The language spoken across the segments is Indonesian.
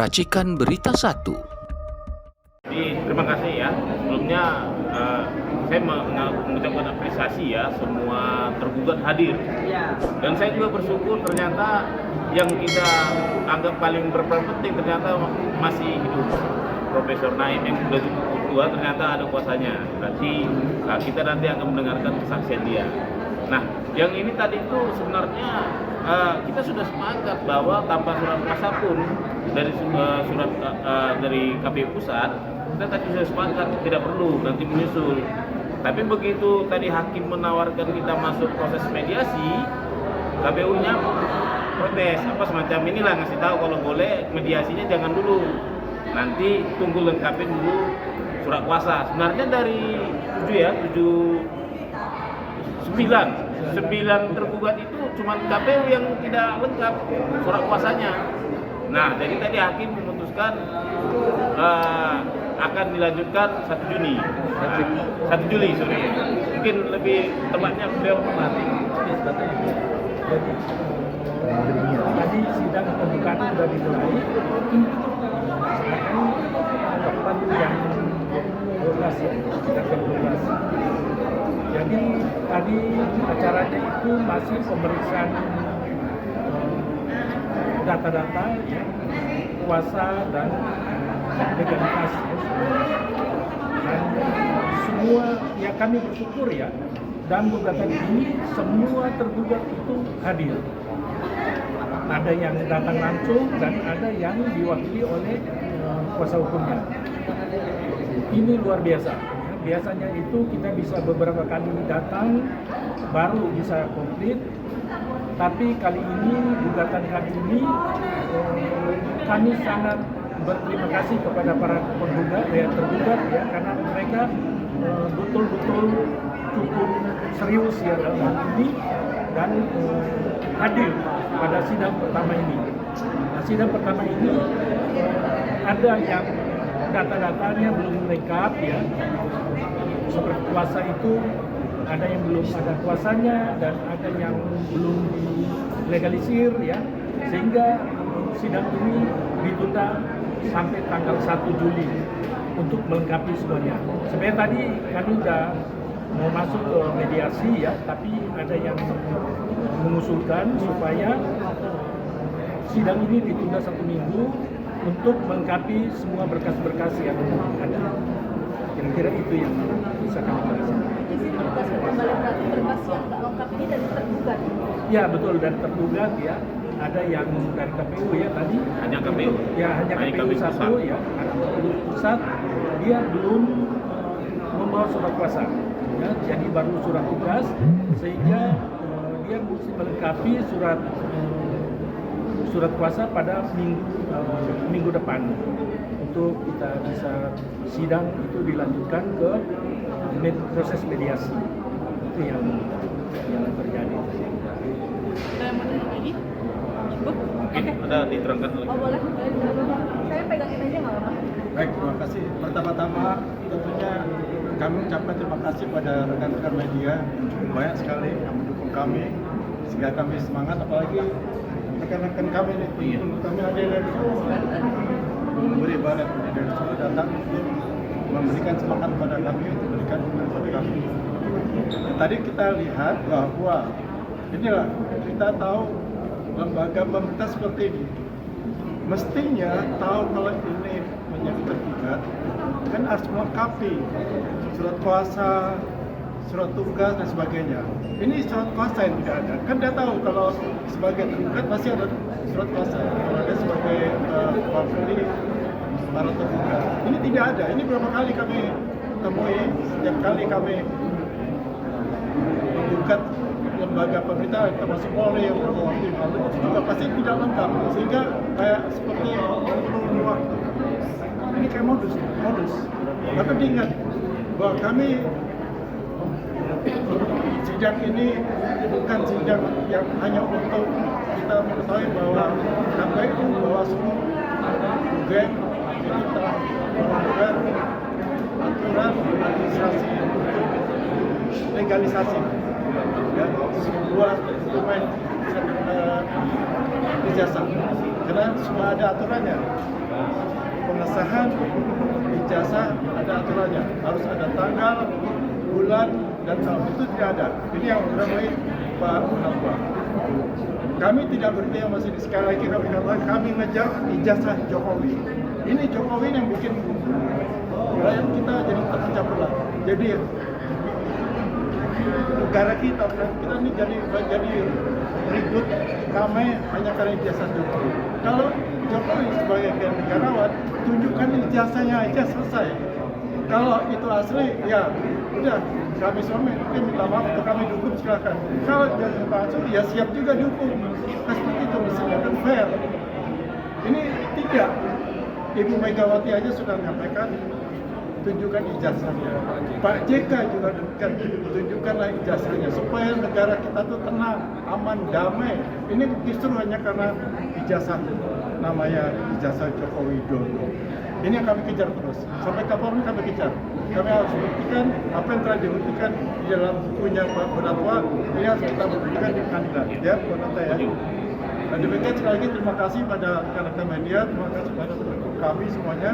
Racikan Berita 1. Terima kasih ya. Sebelumnya saya mengucapkan apresiasi ya, semua tergugat hadir. Dan saya juga bersyukur ternyata yang kita anggap paling berperan penting ternyata masih hidup. Profesor Naim yang sudah cukup tua ternyata ada kuasanya. Nanti kita akan mendengarkan kesaksian dia. Nah, yang ini tadi itu sebenarnya kita sudah sepakat bahwa tanpa surat kuasa pun dari dari KPU pusat kita tadi sudah sepakat tidak perlu nanti menyusul. Tapi begitu tadi hakim menawarkan kita masuk proses mediasi, KPU-nya protes apa semacam inilah, ngasih tahu kalau boleh mediasinya jangan dulu, nanti tunggu lengkapin dulu surat kuasa. Sebenarnya dari 9 tergugat itu cuma KPU yang tidak lengkap surat kuasanya. Nah, jadi tadi hakim memutuskan akan dilanjutkan 1 Juni. 1 Juli, sorry. Mungkin lebih tepatnya beliau mati. Tadi sidang pembukaan sudah dimulai. Kapan yang 12 ya, sidang ke-12. Jadi tadi acaranya itu masih pemeriksaan data-data ya, kuasa dan legalitas ya. Dan semua ya kami bersyukur ya, dan gugatan ini semua tergugat itu hadir. Ada yang datang langsung dan ada yang diwakili oleh kuasa hukumnya. Ini luar biasa. Biasanya itu kita bisa beberapa kali datang baru bisa komplit, tapi kali ini gugatan kali ini kami sangat berterima kasih kepada para tergugat ya, karena mereka betul-betul cukup serius ya dalam hal ini dan hadir pada sidang pertama ini. Nah, sidang pertama ini ada yang data-datanya belum lengkap ya, seperti kuasa itu ada yang belum ada kuasanya dan ada yang belum dilegalisir ya, sehingga sidang ini ditunda sampai tanggal 1 Juli untuk melengkapi semuanya. Sebenarnya tadi kami sudah mau masuk ke mediasi ya, tapi ada yang mengusulkan supaya sidang ini ditunda 1 minggu untuk melengkapi semua berkas-berkas yang ada. Kira-kira itu yang bisa kami bahas. Isi berkas kembali berarti berkas yang tidak lengkap ini dari tergugat? Ya betul, dari tergugat ya. Ada yang dari KPU ya tadi. Hanya KPU? Ya hanya KPU satu ya. Karena KPU pusat dia belum membawa surat kuasa. Ya, jadi baru surat tugas sehingga dia mesti melengkapi surat kuasa pada minggu depan untuk kita bisa sidang itu dilanjutkan ke proses mediasi. Itu yang terjadi. Ada yang mau tanya lagi? Cukup? Mungkin ada diterangkan lagi. Oh boleh. Saya pegangin aja nggak apa-apa. Baik, terima kasih. Pertama-tama tentunya kami ucapkan terima kasih pada rekan-rekan media, banyak sekali yang mendukung kami sehingga kami semangat, apalagi rekan-rekan kami ini, kami ada dari memberi balet dari seluruh datang untuk memberikan semangat kepada kami, untuk memberikan dukungan kepada kami. Dan tadi kita lihat bahwa inilah kita tahu lembaga pemerintah seperti ini mestinya tahu kalau ini menjadi tergugat kan harus melengkapi surat kuasa, surat tugas dan sebagainya. Ini surat kuasa yang tidak ada. Kan dia tahu kalau sebagai tergugat pasti ada surat kuasa. Kalau ada sebagai wakili para tergugat. Ini tidak ada. Ini berapa kali kami temui, setiap kali kami menggugat lembaga pemerintah termasuk Polri yang waktu lalu itu juga pasti tidak lengkap, sehingga kayak seperti menunggu waktu. Ini kayak modus. Tapi diingat bahwa kami sidang ini bukan sidang yang hanya untuk kita mengetahui bahwa KPU, Bawaslu, UGM ini telah melanggar aturan administrasi untuk legalisasi ya, sebuah dokumen ijazah, karena semua ada aturannya. pengesahan ijazah ada aturannya, harus ada tanggal, bulan, dan tahun. Itu tidak ada. Ini yang ramai Pak Munafwa. Kami tidak berhenti masih sekali lagi kami katakan kami ngejar ijazah Jokowi. Ini Jokowi yang bikin rakyat kita jadi terpecah belah. Jadi negara kita ini jadi ribut ramai hanya karena ijazah Jokowi. Kalau Jokowi sebagai negarawan tunjukkan ijazahnya aja selesai. Kalau itu asli ya udah kami semua minta maaf untuk kami dukung silakan. Kalau jadi palsu ya siap juga dukung. Nah, seperti itu mestinya kan fair. Ini tidak. Ibu Megawati aja sudah menyampaikan tunjukkan ijazahnya. Pak JK juga demikian, tunjukkanlah ijazahnya supaya negara kita tuh tenang, aman, damai. Ini justru hanya karena ijazah namanya ijazah Joko Widodo. Ini yang kami kejar terus. Sampai kapan kami kejar. Kami harus buktikan apa yang telah dibuktikan di dalam bukunya Pak Munafwa. Ini harus kita buktikan di pengadilan. Ya, Bu Nata ya. Dan demikian sekali lagi terima kasih pada rekan-rekan media, terima kasih pada pendukung kami semuanya,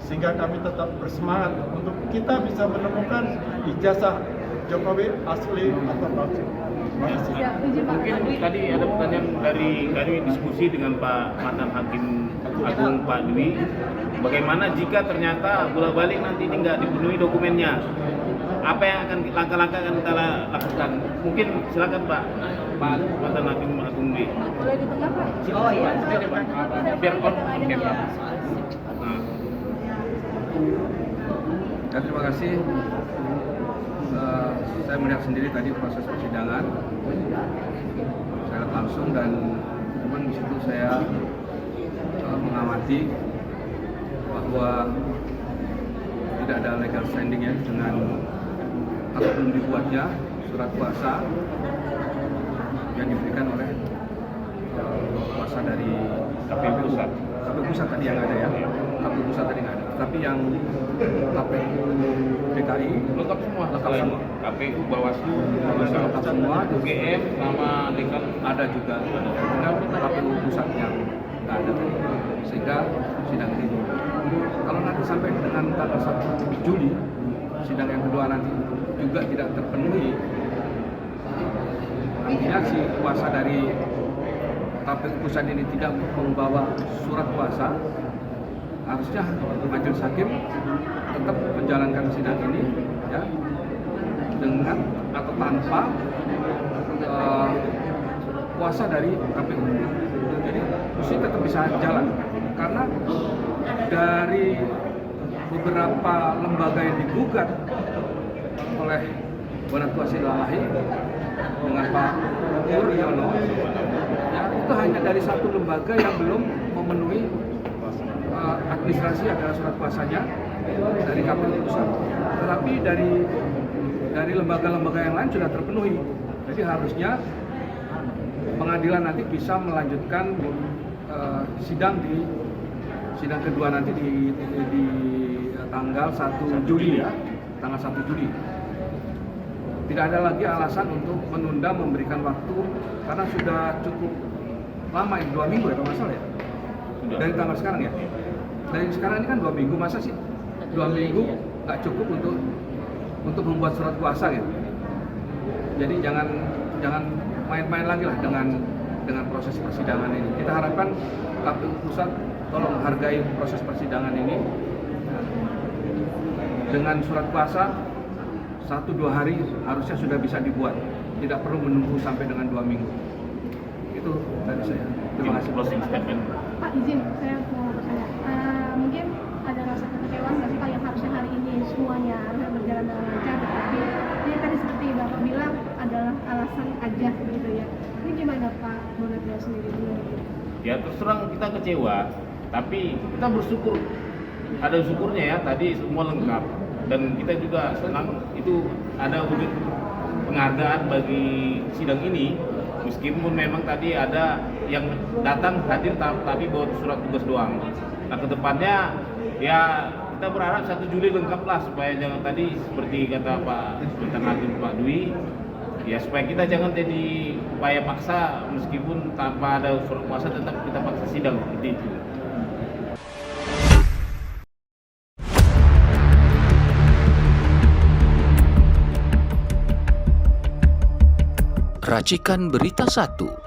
sehingga kami tetap bersemangat untuk kita bisa menemukan ijazah Jokowi asli atau palsu. Terima kasih. Mungkin tadi ada pertanyaan dari kami diskusi dengan Pak mantan Hakim Agung Pak Dwi, bagaimana jika ternyata bolak-balik nanti ini nggak dipenuhi dokumennya, apa yang akan langkah-langkah akan kita lakukan? Mungkin silakan Pak mantan Hakim Agung Dwi. Boleh di tengah Pak? Oh iya, biar on. Ya, terima kasih. Saya melihat sendiri tadi proses persidangan. Saya lihat langsung dan memang di situ saya mengamati bahwa tidak ada legal standing ya dengan atau belum dibuatnya surat kuasa yang diberikan oleh kuasa dari KPU Pusat. KPU Pusat tadi yang ada ya. KPU Pusat tadi nggak ada. Tapi yang KPU DKI Lengkap semua. KPU, Bawaslu, lengkap semua. UGM, nama legal Ada juga. Tinggal KPU Pusat yang nggak ada. Sehingga sidang ini. Kalau nanti sampai dengan tanggal 1 Juli, sidang yang kedua nanti juga tidak terpenuhi, artinya si kuasa dari KPU Pusat ini tidak membawa surat kuasa, harusnya majelis hakim tetap menjalankan sidang ini ya dengan atau tanpa kuasa dari KPU. Jadi mesti tetap bisa jalan karena dari beberapa lembaga yang digugat oleh Wanatwa Silalahi dengan Pak Uryono ya, itu hanya dari satu lembaga yang belum memenuhi administrasi adalah surat kuasanya dari KPU Pusat, tetapi dari lembaga-lembaga yang lain sudah terpenuhi. Jadi harusnya pengadilan nanti bisa melanjutkan sidang kedua nanti di tanggal 1 Juli ya, tanggal 1 Juli. Tidak ada lagi alasan untuk menunda memberikan waktu karena sudah cukup lama ya, 2 minggu ya kalau nggak salah ya. Dari tanggal sekarang ya. Dari sekarang ini kan 2 minggu, masa sih 2 minggu nggak cukup untuk membuat surat kuasa ya. Jadi jangan main-main lagi lah dengan proses persidangan ini. Kita harapkan KPU Pusat tolong hargai proses persidangan ini dengan surat kuasa 1-2 hari harusnya sudah bisa dibuat, tidak perlu menunggu sampai dengan 2 minggu. Itu dari saya. Terima kasih. Closing statement. Pak izin, saya mau bertanya. Mungkin ada rasa kekecewaan nggak sih Pak yang harusnya hari ini semuanya harusnya berjalan dengan lancar, tapi ini tadi seperti Bapak bilang adalah alasan aja gitu ya. Ini gimana Pak Munafwa sendiri dulu? Ya terus terang kita kecewa, tapi kita bersyukur, ada syukurnya ya, tadi semua lengkap dan kita juga senang itu ada wujud penghargaan bagi sidang ini, meskipun memang tadi ada yang datang hadir tapi bawa surat tugas doang. Nah kedepannya ya kita berharap 1 Juli lengkap lah supaya jangan tadi seperti kata Pak mantan Hakim Pak Dwi, ya supaya kita jangan jadi upaya paksa meskipun tanpa ada surat kuasa tetap kita paksa sidang seperti itu. Racikan Berita 1